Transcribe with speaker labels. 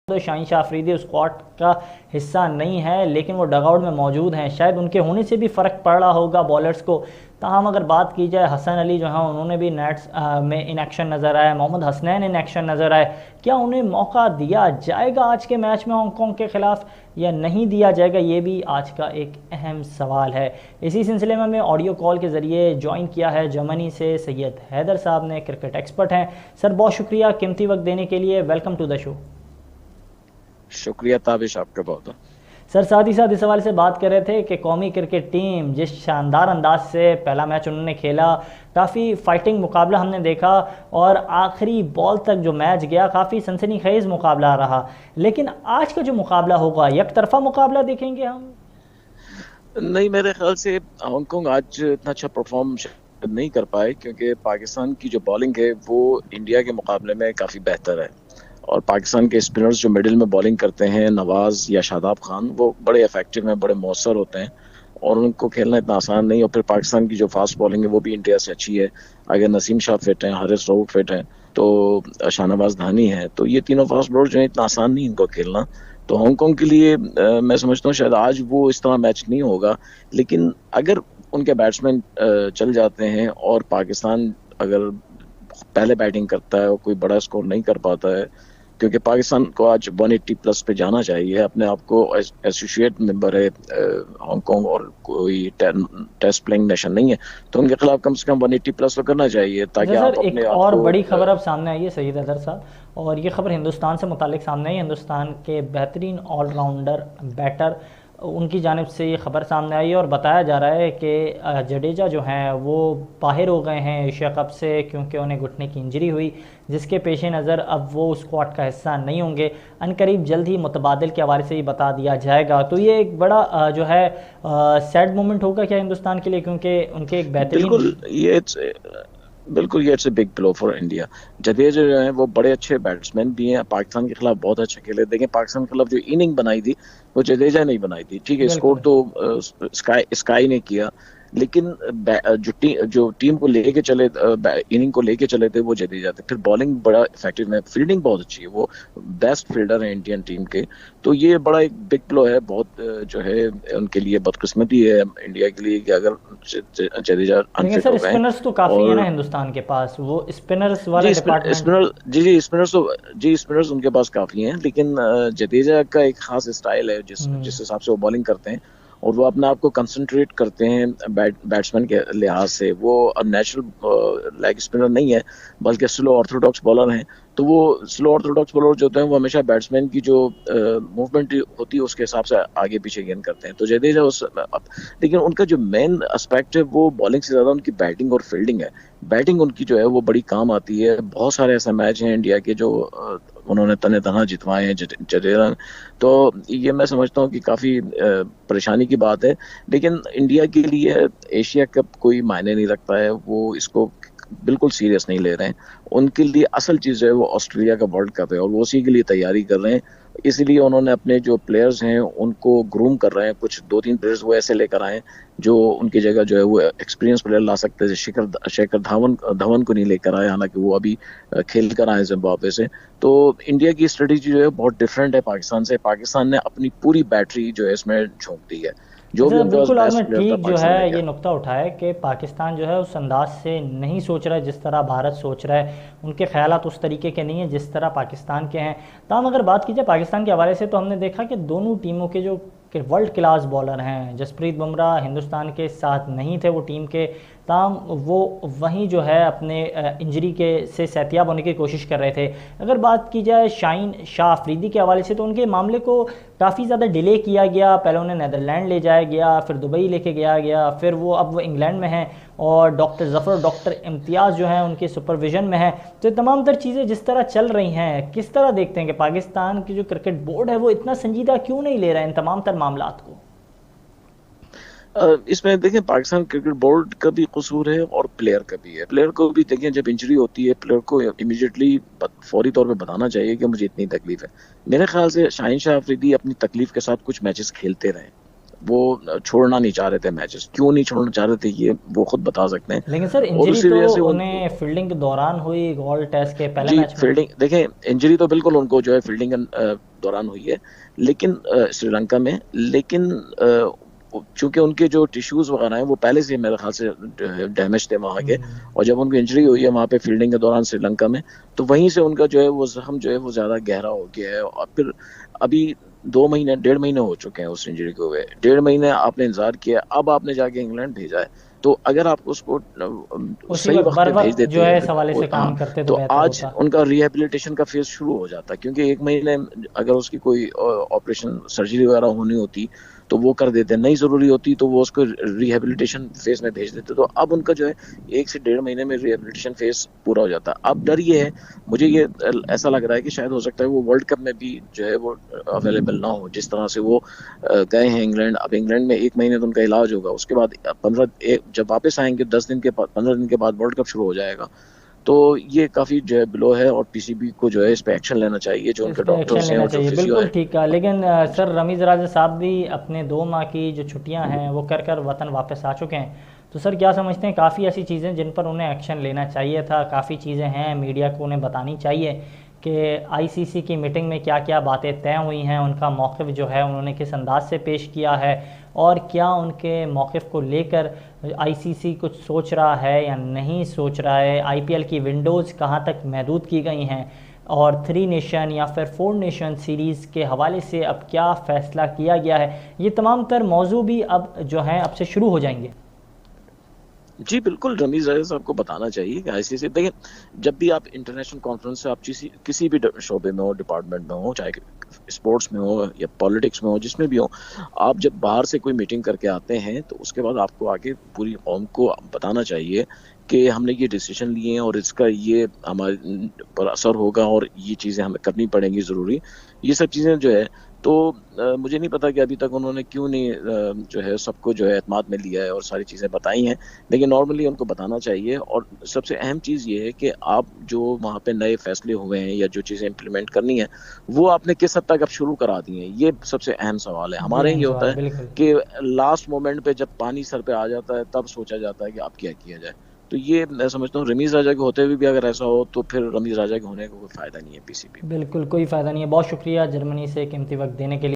Speaker 1: तो शाहीन शाह अफरीदी उस स्क्वाड का हिस्सा नहीं है, लेकिन वो डगआउट में मौजूद हैं। शायद उनके होने से भी फ़र्क पड़ रहा होगा बॉलर्स को। ताहम अगर बात की जाए, हसन अली जो हैं उन्होंने भी नेट्स में इन एक्शन नज़र आए, मोहम्मद हसनैन इन एक्शन नज़र आए। क्या उन्हें मौका दिया जाएगा आज के मैच में हांगकॉन्ग के ख़िलाफ़ या नहीं दिया जाएगा, ये भी आज का एक अहम सवाल है। इसी सिलसिले में हमें ऑडियो कॉल के ज़रिए ज्वाइन किया है जर्मनी से सैयद हैदर साहब ने, क्रिकेट एक्सपर्ट हैं। सर बहुत शुक्रिया कीमती वक्त देने के लिए, वेलकम टू द शो।
Speaker 2: शुक्रिया ताबिश आपका बहुत।
Speaker 1: सर साथ ही साथ इस हवाले से बात कर रहे थे कि कौमी क्रिकेट टीम जिस शानदार अंदाज से पहला मैच उन्होंने खेला, काफ़ी फाइटिंग मुकाबला हमने देखा और आखिरी बॉल तक जो मैच गया काफ़ी सनसनीखेज मुकाबला रहा। लेकिन आज का जो मुकाबला होगा एक तरफा मुकाबला देखेंगे हम?
Speaker 2: नहीं, मेरे ख्याल से हांगकांग आज इतना अच्छा परफॉर्म नहीं कर पाए क्योंकि पाकिस्तान की जो बॉलिंग है वो इंडिया के मुकाबले में काफ़ी बेहतर है। और पाकिस्तान के स्पिनर्स जो मिडिल में बॉलिंग करते हैं, नवाज या शादाब खान, वो बड़े इफेक्टिव हैं, बड़े मौसर होते हैं और उनको खेलना इतना आसान नहीं। और फिर पाकिस्तान की जो फास्ट बॉलिंग है वो भी इंडिया से अच्छी है। अगर नसीम शाह फिट हैं, हारिस रऊफ फिट हैं, तो शाहनवाज धानी है, तो ये तीनों फास्ट बॉलर जो है इतना आसान नहीं इनको खेलना। तो हांगकांग के लिए मैं समझता हूँ शायद आज वो इस तरह मैच नहीं होगा। लेकिन अगर उनके बैट्समैन चल जाते हैं और पाकिस्तान अगर पहले बैटिंग करता है और कोई बड़ा स्कोर नहीं कर पाता है, क्योंकि पाकिस्तान को आज 180 प्लस पे जाना चाहिए। अपने आप को एसोसिएट मेंबर है हांगकांग और कोई टेस्ट प्लेइंग नेशन नहीं है, तो उनके खिलाफ कम से कम 180 प्लस तो करना चाहिए ताकि
Speaker 1: अच्छा सर,
Speaker 2: आप
Speaker 1: एक
Speaker 2: अपने आप
Speaker 1: और
Speaker 2: को
Speaker 1: बड़ी खबर अब सामने आई है सईद अदर साहब, और ये खबर हिंदुस्तान से मुतालिक सामने आई। हिंदुस्तान के बेहतरीन ऑलराउंडर बैटर उनकी जानिब से ये खबर सामने आई है और बताया जा रहा है कि जडेजा जो हैं वो बाहर हो गए हैं एशिया कप से क्योंकि उन्हें घुटने की इंजरी हुई, जिसके पेश नज़र अब वो स्क्वाड का हिस्सा नहीं होंगे। अनकरीब जल्द ही मुतबादिल के हवाले से ही बता दिया जाएगा। तो ये एक बड़ा जो है सैड मोमेंट होगा क्या हिंदुस्तान के लिए, क्योंकि उनके एक बेहतरीन।
Speaker 2: बिल्कुल ये it's a big blow for India. Jadeja जो है वो बड़े अच्छे बैट्समैन भी हैं, पाकिस्तान के खिलाफ बहुत अच्छे खेले। देखें पाकिस्तान के खिलाफ जो इनिंग बनाई थी वो जडेजा नहीं बनाई थी, ठीक है, स्कोर
Speaker 1: बिल्कुल।
Speaker 2: तो स्काई ने किया, लेकिन जो टीम को लेके चले, इनिंग को लेके चले थे वो जडेजा थे। फिर बॉलिंग बड़ा इफेक्टिव है, फील्डिंग बहुत अच्छी है, वो बेस्ट फील्डर है इंडियन टीम के। तो ये बड़ा एक बिग ब्लो है, बहुत जो है उनके लिए बदकिस्मती है इंडिया के लिए कि अगर जडेजा
Speaker 1: लेकिन
Speaker 2: अनफिट
Speaker 1: सर
Speaker 2: हो गए।
Speaker 1: स्पिनर्स तो काफ़ी है ना
Speaker 2: और
Speaker 1: हिंदुस्तान के पास, वो स्पिनर्स वाला
Speaker 2: जी
Speaker 1: डिपार्टमेंट।
Speaker 2: स्पिनर जी स्पिनर्स तो जी स्पिनर्स उनके पास काफी हैं, लेकिन जडेजा का एक खास स्टाइल है जिस हिसाब से वो बॉलिंग करते हैं और वो अपने आप को कंसंट्रेट करते हैं बैट्समैन के लिहाज से। वो नेचुरल लेग स्पिनर नहीं है, बल्कि स्लो ऑर्थोडॉक्स बॉलर हैं। तो वो स्लो ऑर्थोडॉक्स बॉलर जो होते हैं वो हमेशा बैट्समैन की जो मूवमेंट होती है उसके हिसाब से आगे पीछे गेंद करते हैं। तो जडेजा लेकिन उनका जो मेन एस्पेक्ट है वो बॉलिंग से ज्यादा उनकी बैटिंग और फील्डिंग है। बैटिंग उनकी जो है वो बड़ी काम आती है। बहुत सारे ऐसे मैच हैं इंडिया के जो उन्होंने तने तनहा जितवाए हैं जडेजा। तो ये मैं समझता हूँ कि काफ़ी परेशानी की बात है, लेकिन इंडिया के लिए एशिया कप कोई मायने नहीं रखता है, वो इसको बिल्कुल सीरियस नहीं ले रहे हैं। उनके लिए असल चीज़ है वो ऑस्ट्रेलिया का वर्ल्ड कप है और वो उसी के लिए तैयारी कर रहे हैं। इसीलिए उन्होंने अपने जो प्लेयर्स हैं उनको ग्रूम कर रहे हैं। कुछ 2-3 प्लेयर्स वो ऐसे लेकर आए जो उनकी जगह जो है वो एक्सपीरियंस प्लेयर ला सकते हैं। शेखर शेखर धवन धवन को नहीं लेकर आए, हालांकि वो अभी खेल कर आए जिम्बाब्वे से। तो इंडिया की स्ट्रेटेजी जो है बहुत डिफरेंट है पाकिस्तान से। पाकिस्तान ने अपनी पूरी बैटरी जो है इसमें झोंक दी है, जो भी
Speaker 1: अच्छा
Speaker 2: उनके पास
Speaker 1: बिल्कुल, आपने
Speaker 2: बेस्ट प्लेयर था
Speaker 1: ठीक जो
Speaker 2: पाकिस्तान ने
Speaker 1: है
Speaker 2: किया।
Speaker 1: ये नुक्ता उठाया कि पाकिस्तान जो है उस अंदाज से नहीं सोच रहा है जिस तरह भारत सोच रहा है। उनके ख्यालात उस तरीके के नहीं है जिस तरह पाकिस्तान के हैं। तमाम अगर बात की जाए पाकिस्तान के हवाले से, तो हमने देखा कि दोनों टीमों के जो वर्ल्ड क्लास बॉलर हैं, जसप्रीत बुमराह हिंदुस्तान के साथ नहीं थे वो टीम के, ताम वो वहीं जो है अपने इंजरी के से सेहतियाब होने की कोशिश कर रहे थे। अगर बात की जाए शाहीन शाह अफरीदी के हवाले से, तो उनके मामले को काफ़ी ज़्यादा डिले किया गया। पहले उन्हें नीदरलैंड ले जाया गया, फिर दुबई लेके गया, फिर वो अब वो इंग्लैंड में हैं और डॉक्टर ज़फ़र और डॉक्टर इम्तियाज़ जो हैं उनके सुपरविज़न में है। तो ये तमाम तर चीज़ें जिस तरह चल रही हैं, किस तरह देखते हैं कि पाकिस्तान की जो क्रिकेट बोर्ड है वो इतना संजीदा क्यों नहीं ले रहा है इन तमाम तर मामलात को?
Speaker 2: इसमें देखें पाकिस्तान क्रिकेट बोर्ड का भी कसूर है और प्लेयर का भी है। प्लेयर को भी देखें, जब इंजरी होती है प्लेयर को इमीडिएटली फौरी तौर पे बताना चाहिए कि मुझे इतनी तकलीफ है। मेरे ख्याल से शाहीन शाह अफरीदी अपनी तकलीफ के साथ कुछ मैचेस खेलते रहे, वो छोड़ना नहीं चाह रहे थे मैचेस। क्यों नहीं छोड़ना चाह रहे थे ये वो खुद बता सकते हैं।
Speaker 1: लेकिन सर
Speaker 2: और
Speaker 1: इंजरी
Speaker 2: उसी
Speaker 1: तो
Speaker 2: वजह से
Speaker 1: उन्हें फील्डिंग के दौरान हुई, गोल्ड टेस्ट के पहले
Speaker 2: जी
Speaker 1: मैच में।
Speaker 2: फील्डिंग देखें, इंजरी तो बिल्कुल उनको जो है फील्डिंग के दौरान हुई है, लेकिन श्रीलंका में, लेकिन चूंकि उनके जो टिश्यूज वगैरह हैं वो पहले से मेरे ख्याल से डैमेज थे वहाँ के,
Speaker 1: हम्म,
Speaker 2: और जब उनको इंजरी हुई है वहाँ पे फील्डिंग के दौरान श्रीलंका में, तो वहीं से उनका जो है वो जख्म जो है वो ज्यादा गहरा हो गया है। और फिर अभी 2 महीने 1.5 महीने हो चुके हैं उस इंजरी को हुए, 1.5 महीने आपने इंतजार किया, अब आपने जाके इंग्लैंड भेजा है। तो अगर आप उसको
Speaker 1: उसी
Speaker 2: सही
Speaker 1: वक्त
Speaker 2: वक्त
Speaker 1: बर
Speaker 2: पे भेज
Speaker 1: वक्त जो
Speaker 2: देते
Speaker 1: है
Speaker 2: हैं,
Speaker 1: इस हवाले से
Speaker 2: हाँ,
Speaker 1: काम करते तो
Speaker 2: तो
Speaker 1: बेहतर
Speaker 2: आज
Speaker 1: होता।
Speaker 2: उनका रिहेबिलिटेशन का फेज शुरू हो जाता, क्योंकि 1 महीने अगर उसकी कोई ऑपरेशन सर्जरी वगैरह होनी होती तो वो कर देते, नहीं जरूरी होती तो वो उसको रिहेबिलिटेशन फेज में भेज देते। तो अब उनका जो है 1 से 1.5 महीने में रिहेबिलिटेशन फेज पूरा हो जाता। अब डर ये है, मुझे ये ऐसा लग रहा है कि शायद हो सकता है वो वर्ल्ड कप में भी जो है वो अवेलेबल ना हो। जिस तरह से वो गए हैं इंग्लैंड, अब इंग्लैंड में 1 महीने तो उनका इलाज होगा, उसके बाद 15 जब वापस आएंगे 10 दिन के बाद, 15 दिन के बाद वर्ल्ड कप शुरू हो जाएगा। तो ये काफी जो है बिलो है, और पीसीबी को जो है इस पे एक्शन लेना चाहिए, जो
Speaker 1: इस
Speaker 2: उनके
Speaker 1: पे एक्शन
Speaker 2: डॉक्टर्स हैं
Speaker 1: लेना
Speaker 2: और जो
Speaker 1: चाहिए,
Speaker 2: फिजियो
Speaker 1: बिल्कुल
Speaker 2: है।
Speaker 1: ठीक है। लेकिन
Speaker 2: जी
Speaker 1: सर रमीज़ राजा साहब भी अपने 2 माह की जो छुट्टियां हैं वो कर कर वतन वापस आ चुके हैं। तो सर क्या समझते हैं, काफ़ी ऐसी चीज़ें जिन पर उन्हें एक्शन लेना चाहिए था, काफ़ी चीज़ें हैं मीडिया को उन्हें बतानी चाहिए कि आईसीसी की मीटिंग में क्या क्या बातें तय हुई हैं, उनका मौक़िफ़ जो है उन्होंने किस अंदाज से पेश किया है, और क्या उनके मौक़िफ़ को लेकर आईसीसी कुछ सोच रहा है या नहीं सोच रहा है, आईपीएल की विंडोज़ कहाँ तक महदूद की गई हैं, और 3 नेशन या फिर 4 नेशन सीरीज़ के हवाले से अब क्या फ़ैसला किया गया है। ये तमाम तर मौजू भी अब जो हैं अब से शुरू हो जाएंगे।
Speaker 2: जी बिल्कुल, रमीज राजा साहब को बताना चाहिए कि आईसीसी देखिए, जब भी आप इंटरनेशनल कॉन्फ्रेंस से आप किसी किसी भी शोबे में हो, डिपार्टमेंट में हो, चाहे स्पोर्ट्स में हो या पॉलिटिक्स में हो, जिसमें भी हो, आप जब बाहर से कोई मीटिंग करके आते हैं तो उसके बाद आपको आगे पूरी कौम को बताना चाहिए कि हमने ये डिसीजन लिए हैं और इसका ये हमारे पर असर होगा और ये चीज़ें हमें करनी पड़ेंगी ज़रूरी। ये सब चीज़ें जो है, तो मुझे नहीं पता कि अभी तक उन्होंने क्यों नहीं जो है सबको जो है एतमाद में लिया है और सारी चीज़ें बताई हैं। लेकिन नॉर्मली उनको बताना चाहिए। और सबसे अहम चीज़ ये है कि आप जो वहाँ पे नए फैसले हुए हैं या जो चीज़ें इम्प्लीमेंट करनी है, वो आपने किस हद तक अब शुरू करा दी हैं, ये सबसे अहम सवाल है।
Speaker 1: ये
Speaker 2: हमारे यहाँ
Speaker 1: अहम
Speaker 2: ये
Speaker 1: सवाल
Speaker 2: होता
Speaker 1: है
Speaker 2: है
Speaker 1: बिल्कुल।
Speaker 2: कि लास्ट मोमेंट पे जब पानी सर पे आ जाता है तब सोचा जाता है कि अब क्या किया जाए। तो ये मैं समझता हूँ रमीज राजा के होते हुए भी अगर ऐसा हो तो फिर रमीज राजा के होने का कोई फायदा नहीं है पीसीबी में।
Speaker 1: बिल्कुल कोई फ़ायदा नहीं है। बहुत शुक्रिया जर्मनी से कीमती वक्त देने के लिए।